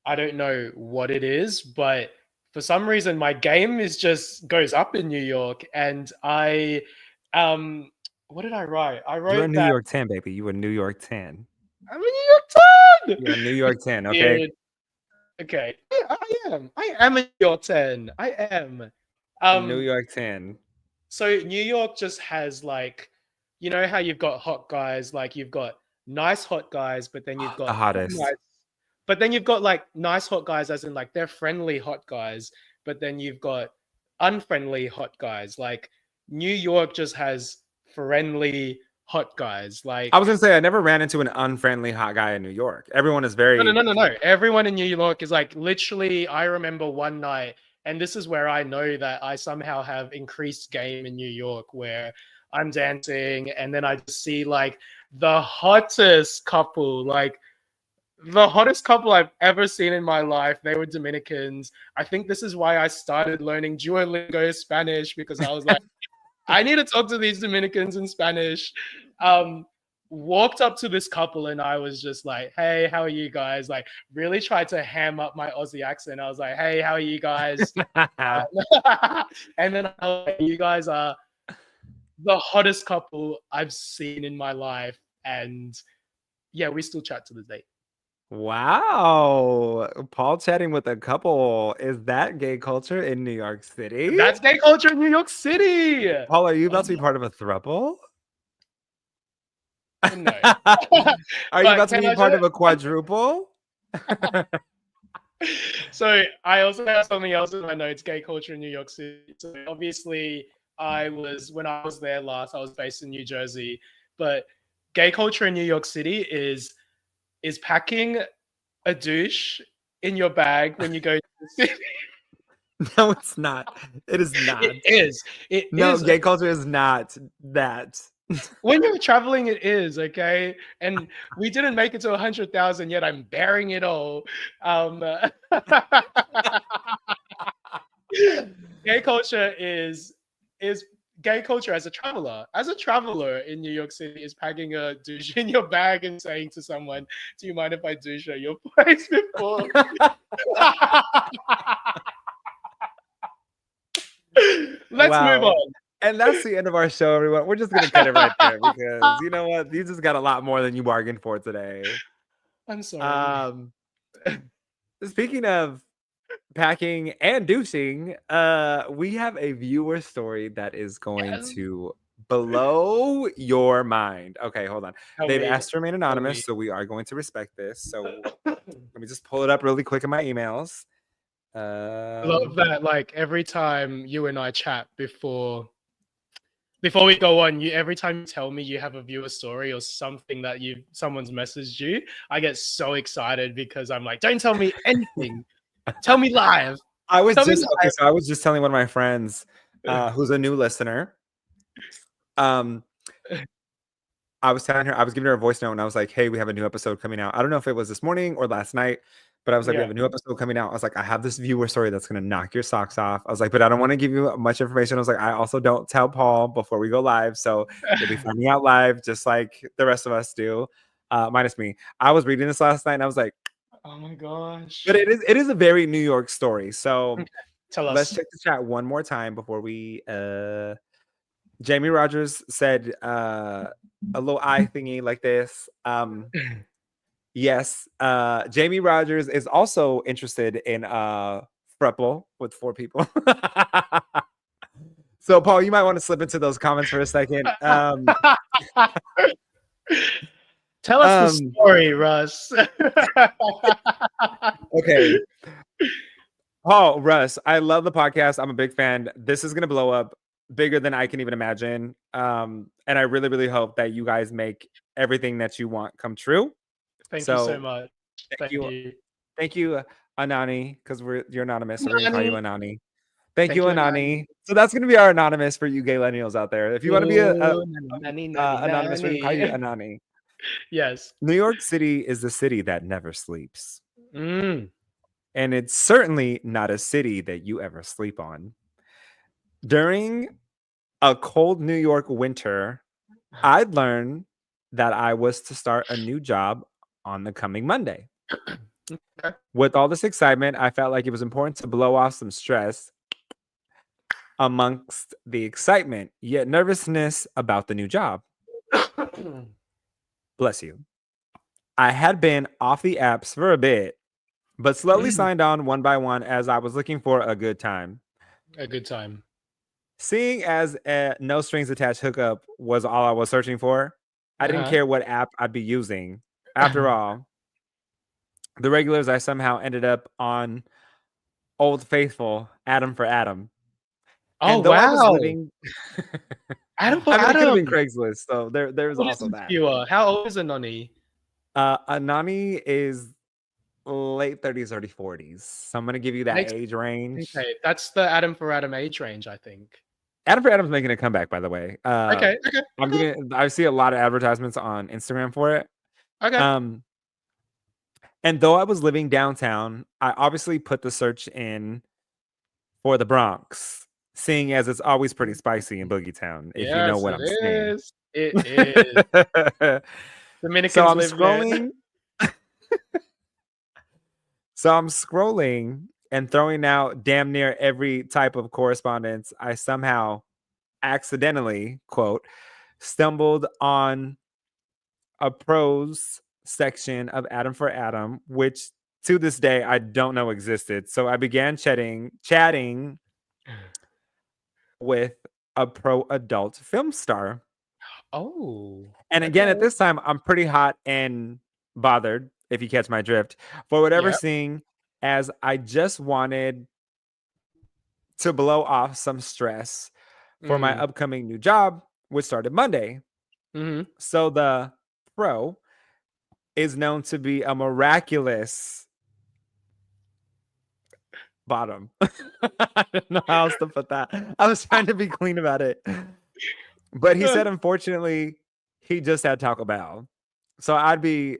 I don't know what it is, but for some reason my game is just goes up in New York, and um, what did I write? I
You're a
wrote
New
that
York 10, baby. You a New York 10.
I'm a New York 10.
You're a New York 10, okay?
Dude, okay, I am a New York 10. I am.
A New
Um,
York 10.
so New York just has like, you know how you've got hot guys, like you've got nice hot guys, but then you've
The
got
hottest.
nice, but then you've got like nice hot guys, as in like they're friendly hot guys, but then you've got unfriendly hot guys. Like New York just has friendly hot guys.
I was
Like
gonna say I never ran into an unfriendly hot guy in New York. Everyone is
no, no,
very
no, no, no. Everyone in New York is like literally. I remember one night, and this is where I know that I somehow have increased game in New York, where I'm dancing, and then I just see like the hottest couple, like the hottest couple I've ever seen in my life. They were Dominicans. I think this is why I started learning Duolingo Spanish, because I was like, I need to talk to these Dominicans in Spanish. Um, Walked up to this couple and I was just like, hey, how are you guys? Like, really tried to ham up my Aussie accent. I was like, hey, how are you guys? And then I was like, you guys are the hottest couple I've seen in my life. And yeah, we still chat to this day.
Wow. Paul chatting with a couple. Is that gay culture in New York City?
That's gay culture in New York City.
Paul, are you about to be part of a throuple?
No.
Are you
But
about to
can
be
I
part
just
of a quadruple?
So I also have something else in my notes, gay culture in New York City. So obviously when I was there last, I was based in New Jersey, but gay culture in New York City is packing a douche in your bag when you go to the city.
No, it's not. It is not.
It is. It
No,
is.
gay culture is not that.
When you're traveling, it is, okay? And we didn't make it to 100,000 yet. I'm bearing it all. Um, gay culture is gay culture as a traveler. As a traveler in New York City is packing a douche in your bag and saying to someone, "Do you mind if I douche at your place before?" Let's move
Wow.
on.
And that's the end of our show, everyone. We're just gonna cut it right there because you know what? You just got a lot more than you bargained for today.
I'm sorry.
Um, speaking of packing and douching, we have a viewer story that is going
Yes.
to blow your mind. Okay, hold on.
Tell
They've
me.
asked to remain
Tell
anonymous,
me.
so we are going to respect this. So let me just pull it up really quick in my emails.
I love that. Like every time you and I chat before we go on, you every time you tell me you have a viewer story or something that someone's messaged you, I get so excited because I'm like, don't tell me anything. Tell me live.
I was
Tell me
just okay,
live.
so I was just telling one of my friends who's a new listener. Um, I was telling her, I was giving her a voice note and I was like, hey, we have a new episode coming out. I don't know if it was this morning or last night, but I was like, we
Yeah.
have a new episode coming out. I was like, I have this viewer story that's going to knock your socks off. I was like, but I don't want to give you much information. I was like, I also don't tell Paul before we go live. So you'll be finding out live, just like the rest of us do, minus me. I was reading this last night and I was like,
Oh my gosh.
But it is a very New York story. So
Okay, tell
let's
us.
check the chat one more time before we Jamie Rogers said a little eye thingy like this. Yes, Jamie Rogers is also interested in Frepple with 4 people. So Paul, you might want to slip into those comments for a second.
Tell us the
Um
story, Russ.
okay. Paul, Russ, I love the podcast. I'm a big fan. This is gonna blow up bigger than I can even imagine. And I really, really hope that you guys make everything that you want come true.
Thank you so
So
much.
thank
Thank
you.
you.
Thank you, Anani, because you're anonymous, so we're gonna call you
Nani.
Anani. Thank you,
Thank you, Nani.
Anani. So that's gonna be our anonymous for you gay millennials out there. If you want to be a
Ooh, nani, nani,
anonymous, we're gonna call you
nani.
Anani.
Yes.
New York City is the city that never sleeps.
Mm.
And it's certainly not a city that you ever sleep on. During a cold New York winter, I'd learned that I was to start a new job on the coming Monday.
Okay.
With all this excitement, I felt like it was important to blow off some stress amongst the excitement, yet nervousness about the new job. Bless you. I had been off the apps for a bit, but slowly signed on one by one as I was looking for a good time.
A good time.
Seeing as a no strings attached hookup was all I was searching for, I didn't
Uh-huh.
care what app I'd be using. After all, the regulars I somehow ended up on Old Faithful, Adam for Adam.
Oh,
And though I was
wow.
living,
Adam for
I mean, it could have
Adam.
been Craigslist, so there's
What is
also
this
that.
viewer? How old is Anoni?
Anani is late 30s, early 40s. So I'm gonna give you that
Makes
age range.
okay. That's the Adam for Adam age range, I think.
Adam for Adam's making a comeback, by the way.
Okay, okay, okay,
I see a lot of advertisements on Instagram for it.
okay.
Um, and though I was living downtown, I obviously put the search in for the Bronx, seeing as it's always pretty spicy in Boogie Town, if you know
Yes,
what
it
I'm saying.
is. It is.
So
Dominicans
I'm
live there.
scrolling. So I'm scrolling and throwing out damn near every type of correspondence. I somehow accidentally, quote, stumbled on a prose section of Adam for Adam, which to this day I don't know existed. So I began chatting with a pro adult film star.
Oh,
And again, at
okay.
this time, I'm pretty hot and bothered, if you catch my drift, for whatever
Yeah.
seeing as I just wanted to blow off some stress for my
Mm.
upcoming new job, which started Monday.
Mm-hmm.
So the pro is known to be a miraculous bottom. I don't know how else to put that. I was trying to be clean about it. But he said, unfortunately, he just had Taco Bell. So I'd be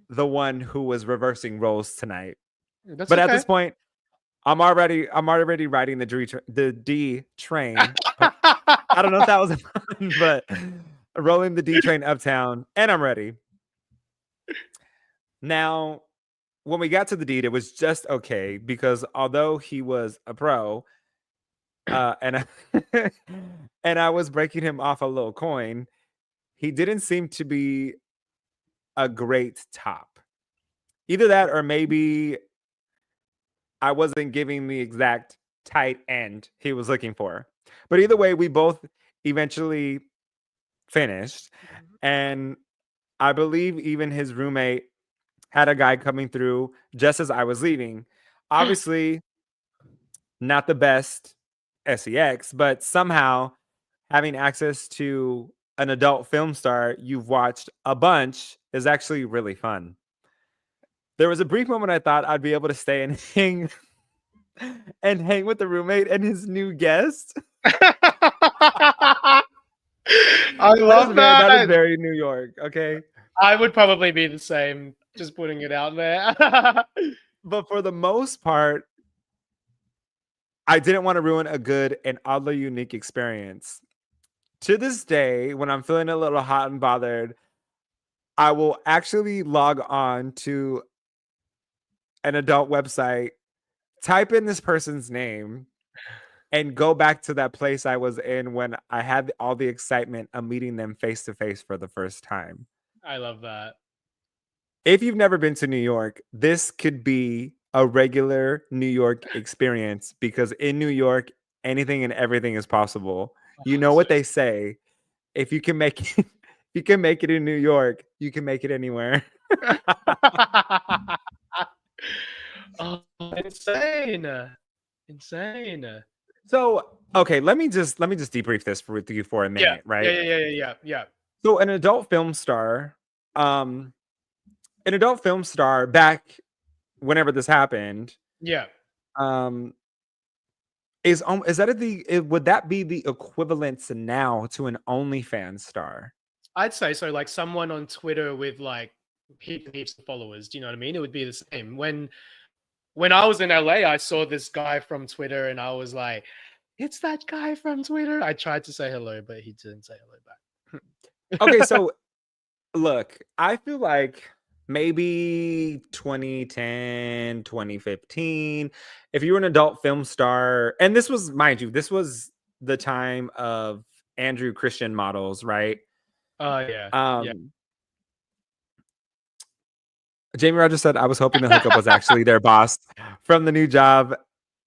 the one who was reversing roles tonight.
That's
But at
okay.
this point, I'm already riding the D train. I don't know if that was a pun, but rolling the D train uptown, and I'm ready. Now, when we got to the deed, it was just okay because although he was a pro, and I, and I was breaking him off a little coin, he didn't seem to be a great top. Either that, or maybe I wasn't giving the exact tight end he was looking for. But either way, we both eventually finished, and I believe even his roommate had a guy coming through just as I was leaving. Obviously, not the best sex, but somehow having access to an adult film star you've watched a bunch is actually really fun. There was a brief moment I thought I'd be able to stay and hang with the roommate and his new guest.
I love
That is
that.
very New York, okay?
I would probably be the same. Just putting it out there.
But for the most part, I didn't want to ruin a good and oddly unique experience. To this day, when I'm feeling a little hot and bothered, I will actually log on to an adult website, type in this person's name, and go back to that place I was in when I had all the excitement of meeting them face to face for the first time.
I love that.
If you've never been to New York, this could be a regular New York experience because in New York, anything and everything is possible. You
Oh,
know
so
what they say. If you can make it, you can make it in New York, you can make it anywhere.
oh, insane. Insane.
So, okay, let me just debrief this with you for a
Yeah.
minute,
Yeah,
right?
yeah, yeah, yeah, yeah, yeah.
So, um, an adult film star back whenever this happened,
Yeah.
um, is that would that be the equivalent to now to an OnlyFans star?
I'd say so. Like someone on Twitter with like heaps and heaps of followers. Do you know what I mean? It would be the same. When I was in LA, I saw this guy from Twitter, and I was like, "It's that guy from Twitter." I tried to say hello, but he didn't say hello
Okay,
back.
so look, I feel like maybe 2010, 2015, if you were an adult film star, and this was, mind you, this was the time of Andrew Christian models, right?
Oh yeah, yeah.
Um, Jamie Rogers said, I was hoping the hookup was actually their boss from the new job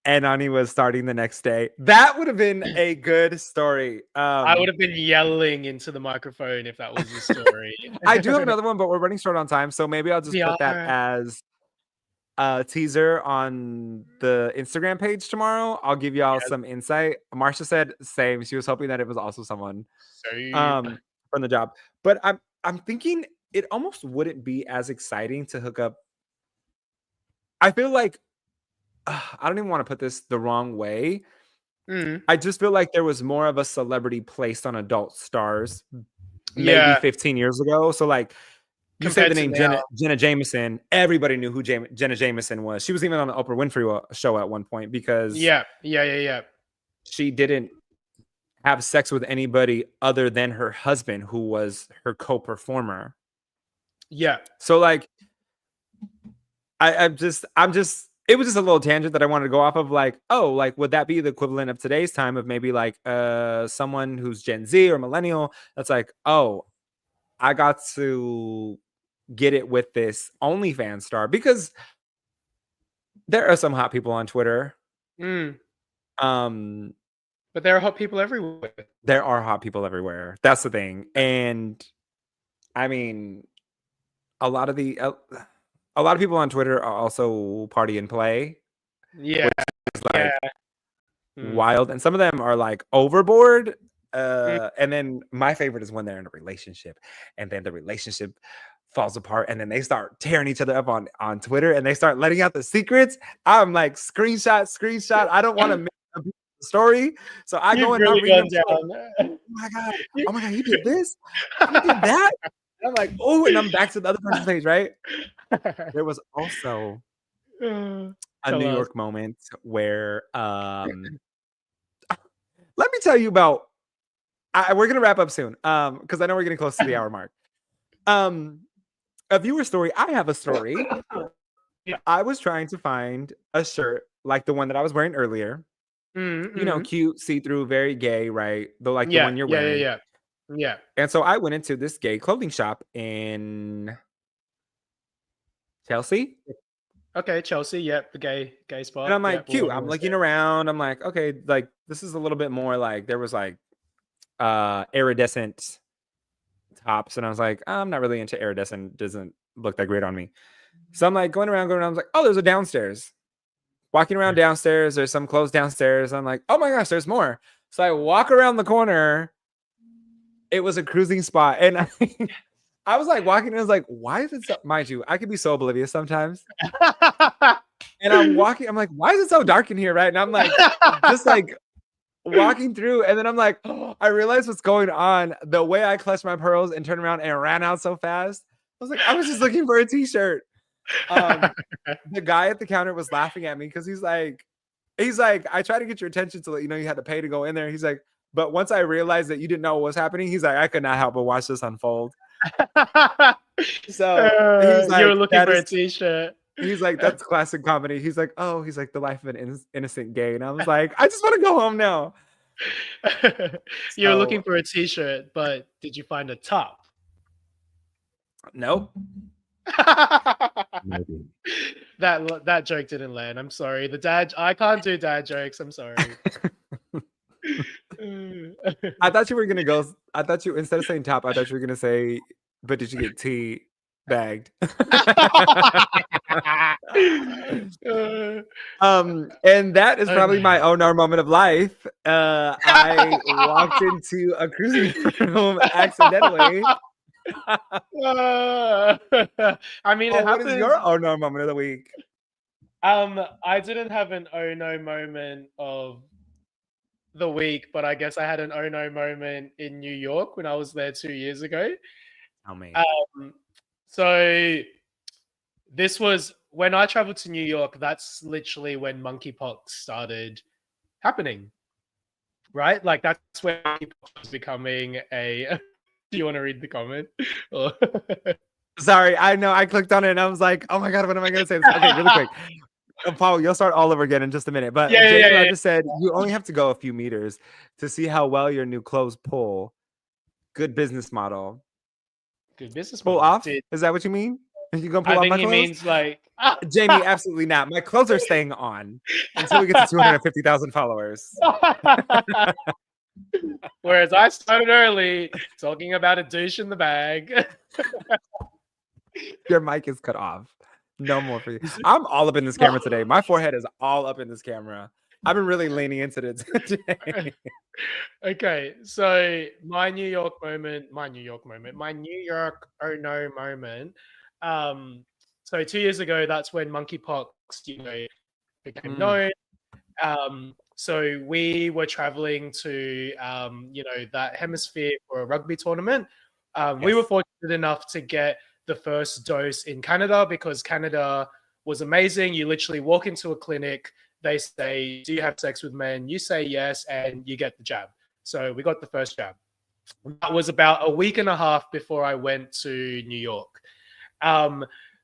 and Ani was starting the next day. That would have been a good story.
I would have been yelling into the microphone if that was the story.
I do have another one, but we're running short on time. So maybe I'll just
We
put that
are.
as a teaser on the Instagram page tomorrow. I'll give y'all
Yeah,
some insight. Marsha said same. She was hoping that it was also someone
same.
from the job. But I'm thinking it almost wouldn't be as exciting to hook up. I feel like I don't even want to put this the wrong way.
Mm.
I just feel like there was more of a celebrity placed on adult stars maybe
Yeah,
15 years ago. So like you say the
compared to
name
now.
Jenna Jameson, everybody knew who Jenna Jameson was. She was even on the Oprah Winfrey show at one point because
Yeah, yeah, yeah, yeah.
she didn't have sex with anybody other than her husband, who was her co-performer.
Yeah.
So like I'm just it was just a little tangent that I wanted to go off of, like, oh, like would that be the equivalent of today's time of maybe like someone who's Gen Z or millennial that's like, oh, I got to get it with this OnlyFans star, because there are some hot people on Twitter.
Mm.
Um,
But there are hot people everywhere.
there are hot people everywhere. That's the thing. And I mean, a lot of the a lot of people on Twitter are also party and play,
Yeah,
which is
yeah.
like
Mm.
wild. And some of them are like overboard.
Mm.
And then my favorite is when they're in a relationship and then the relationship falls apart and then they start tearing each other up on Twitter and they start letting out the secrets. I'm like, screenshot. I don't want to make a story. So I go
You've
and I'm
really
reading
gone
them like,
down.
oh my God, you did this? You did that? And I'm like, oh, and I'm back to the other person's page, right? There was also a
Tell
New
us.
York moment where let me tell you about we're gonna wrap up soon. Because I know we're getting close to the hour mark. A viewer story. I have a story.
Yeah.
I was trying to find a shirt like the one that I was wearing earlier. You know,
Mm-hmm.
cute, see-through, very gay, right? Though, like the
Yeah,
one you're
yeah, yeah,
wearing.
yeah. Yeah.
And so I went into this gay clothing shop in Chelsea.
Okay, Chelsea. Yep, the gay
And
spot.
I'm like,
Yep,
cute.
Warner
I'm
was
looking
there.
around. I'm like, okay, like this is a little bit more like there was like iridescent tops. And I was like, I'm not really into iridescent. Doesn't look that great on me. So I'm like going around. I was like, oh, there's a downstairs. Walking around downstairs, there's some clothes downstairs. I'm like, oh my gosh, there's more. So I walk around the corner. It was a cruising spot. And I was like walking and I was like, why is it so, mind you, I could be so oblivious sometimes. And I'm walking, I'm like, why is it so dark in here? Right. And I'm like, just like walking through. And then I'm like, oh, I realized what's going on. The way I clutched my pearls and turned around and ran out so fast. I was like, I was just looking for a t-shirt. The guy at the counter was laughing at me because he's like, I tried to get your attention to let you know you had to pay to go in there. He's like, but once I realized that you didn't know what was happening, he's like, I could not help but watch this unfold. So he's
You were
like,
looking
that
for a
is,
t-shirt.
He's like, that's classic comedy. He's like, oh, he's like the life of an innocent gay. And I was like, I just want to go home now.
You're looking
So
for a t-shirt, but did you find a top?
nope.
That joke didn't land. I'm sorry. I can't do dad jokes. I'm sorry.
I thought you were gonna go. I thought you instead of saying top, I thought you were gonna say, but did you get tea bagged? And that is probably my oh no moment of life. I walked into a cruising room accidentally.
I mean, it
What
happens.
is your oh no moment of the week?
I didn't have an oh no moment of the week, but I guess I had an oh no moment in New York when I was there 2 years ago.
Oh man.
So this was when I traveled to New York. That's literally when monkeypox started happening, right? Like that's when monkeypox was becoming a. Do you want to read the comment?
Sorry, I know I clicked on it and I was like, oh my god, what am I gonna say? Okay, really quick. Paul, you'll start all over again in just a minute. But Jay just said you only have to go a few meters to see how well your new clothes pull. Good business model.
Good business
pull
model.
off? Is that what you mean? You gonna pull
I
off
think
my
he
clothes?
means like
Jamie, absolutely not. My clothes are staying on until we get to 250,000 followers.
Whereas I started early talking about a douche in the bag.
Your mic is cut off. No more for you. I'm all up in this camera today. My forehead is all up in this camera. I've been really leaning into it today.
Okay, so my New York oh no moment. So 2 years ago, that's when monkeypox, became known. So we were traveling to, that hemisphere for a rugby tournament. We were fortunate enough to get the first dose in Canada because Canada was amazing. You literally walk into a clinic, they say, do you have sex with men? You say yes, and you get the jab. So we got the first jab. That was about a week and a half before I went to New York.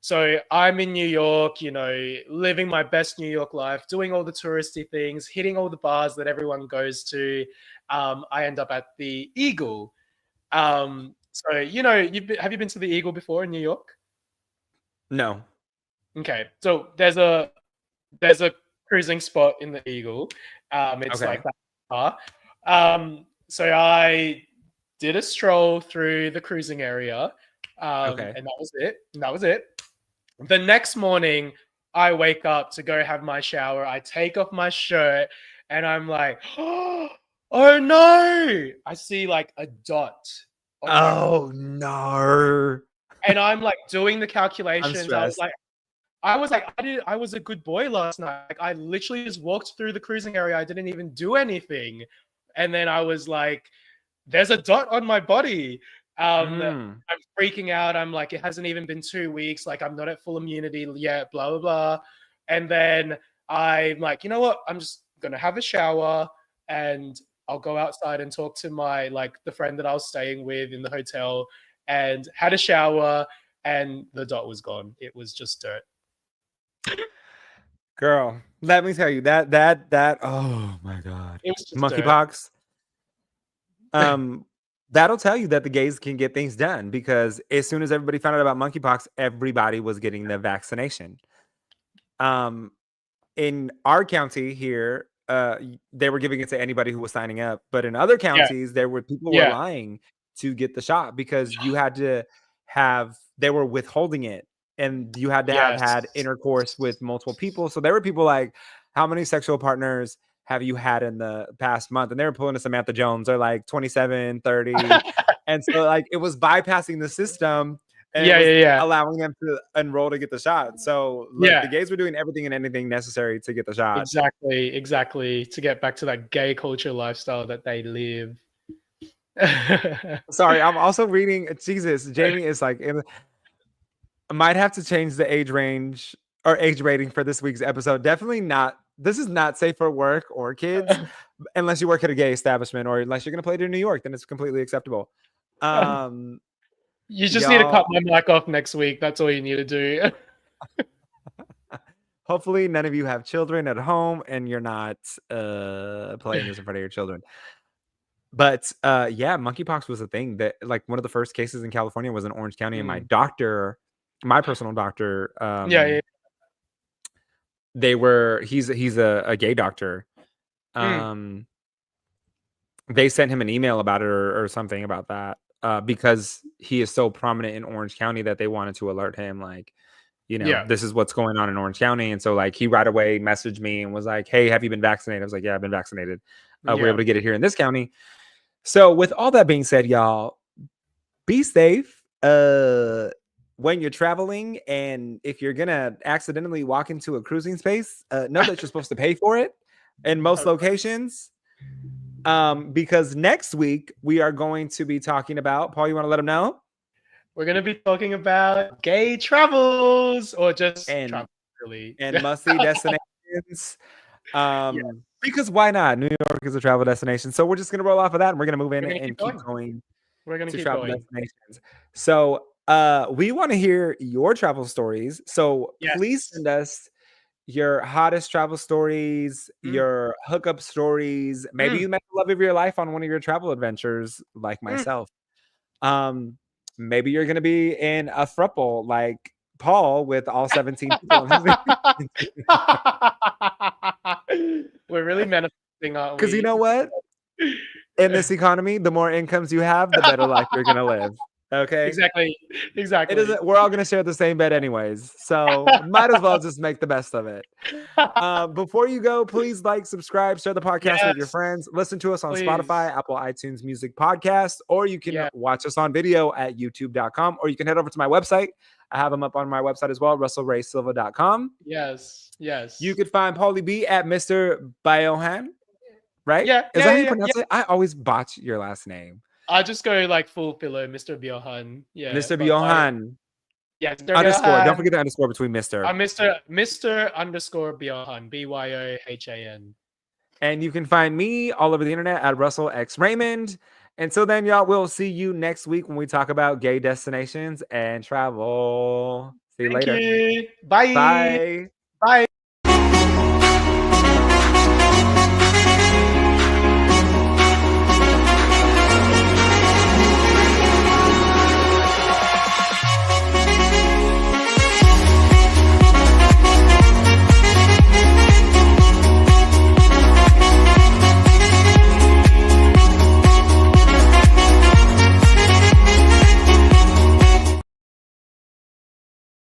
So I'm in New York, living my best New York life, doing all the touristy things, hitting all the bars that everyone goes to. I end up at the Eagle. So, have you been to the Eagle before in New York?
No.
Okay. So there's a cruising spot in the Eagle. It's like that bar. So I did a stroll through the cruising area. And that was it. The next morning, I wake up to go have my shower. I take off my shirt and I'm like, oh no! I see like a dot.
Oh no!
And I'm like doing the calculations. I was a good boy last night. Like I literally just walked through the cruising area. I didn't even do anything. And then I was like, there's a dot on my body. I'm freaking out. I'm like, it hasn't even been 2 weeks. Like I'm not at full immunity yet, blah, blah, blah. And then I'm like, you know what? I'm just going to have a shower and I'll go outside and talk to the friend that I was staying with in the hotel, and had a shower and the dot was gone. It was just dirt.
Girl, let me tell you that oh my god.
It was just
Monkeypox. That'll tell you that the gays can get things done, because as soon as everybody found out about monkeypox, everybody was getting the vaccination. In our county here, they were giving it to anybody who was signing up, but in other counties, there were people were lying to get the shot because you had to they were withholding it, and you had to have had intercourse with multiple people. So there were people like, how many sexual partners have you had in the past month? And they were pulling a Samantha Jones. They're like 27, 30. And so like it was bypassing the system and allowing them to enroll to get the shot. So the gays were doing everything and anything necessary to get the shot.
Exactly. To get back to that gay culture lifestyle that they live.
Sorry, I'm also reading. Jesus, Jamie is like, I might have to change the age range or age rating for this week's episode. Definitely not. This is not safe for work or kids, unless you work at a gay establishment, or unless you're going to play it in New York, then it's completely acceptable.
You just need to cut my mic off next week. That's all you need to do.
Hopefully, none of you have children at home and you're not playing this in front of your children. But yeah, monkeypox was a thing that, like, one of the first cases in California was in Orange County, and my personal doctor,
Yeah.
he's a gay doctor.
Mm.
They sent him an email about it or something about that, because he is so prominent in Orange County that they wanted to alert him, like,
Yeah.
this is what's going on in Orange County. And so, like, he right away messaged me and was like, hey, have you been vaccinated? I was like, yeah, I've been vaccinated. We're
Yeah.
able to get it here in this county. So with all that being said, y'all, be safe when you're traveling. And if you're gonna accidentally walk into a cruising space, know that you're supposed to pay for it in most locations. Because next week we are going to be talking about, Paul, you want to let them know?
We're gonna be talking about gay travels or just
And
travel, really.
and must-see destinations. Because why not? New York is a travel destination. So we're just gonna roll off of that, and we're gonna move in and keep going
We're gonna
to
keep
travel
going.
destinations. So we want to hear your travel stories. So please send us your hottest travel stories, your hookup stories. Maybe you met the love of your life on one of your travel adventures, like myself. Maybe you're gonna be in a throuple like Paul with all 17 people.
We're really manifesting, aren't we?
Because you know what? In this economy, the more incomes you have, the better life you're gonna live. Okay.
Exactly.
It isn't. We're all gonna share the same bed anyways, so might as well just make the best of it. Before you go, please like, subscribe, share the podcast with your friends. Listen to us on Spotify, Apple, iTunes Music Podcast, or you can watch us on video at youtube.com, or you can head over to my website. I have them up on my website as well, russellraysilva.com.
Yes.
You could find Paulie B at Mr. Biohan, right?
Yeah.
Is that how you pronounce it? I always botch your last name.
I just go like full filler, Mr. Biohan. Yeah.
Mr. Biohan.
Yes.
Underscore. Don't forget the underscore between Mr.
Mr. underscore Biohan. BYOHAN.
And you can find me all over the internet at Russell X Raymond. Until then, y'all, we'll see you next week when we talk about gay destinations and travel. See you later.
Thank you. Bye.
Bye.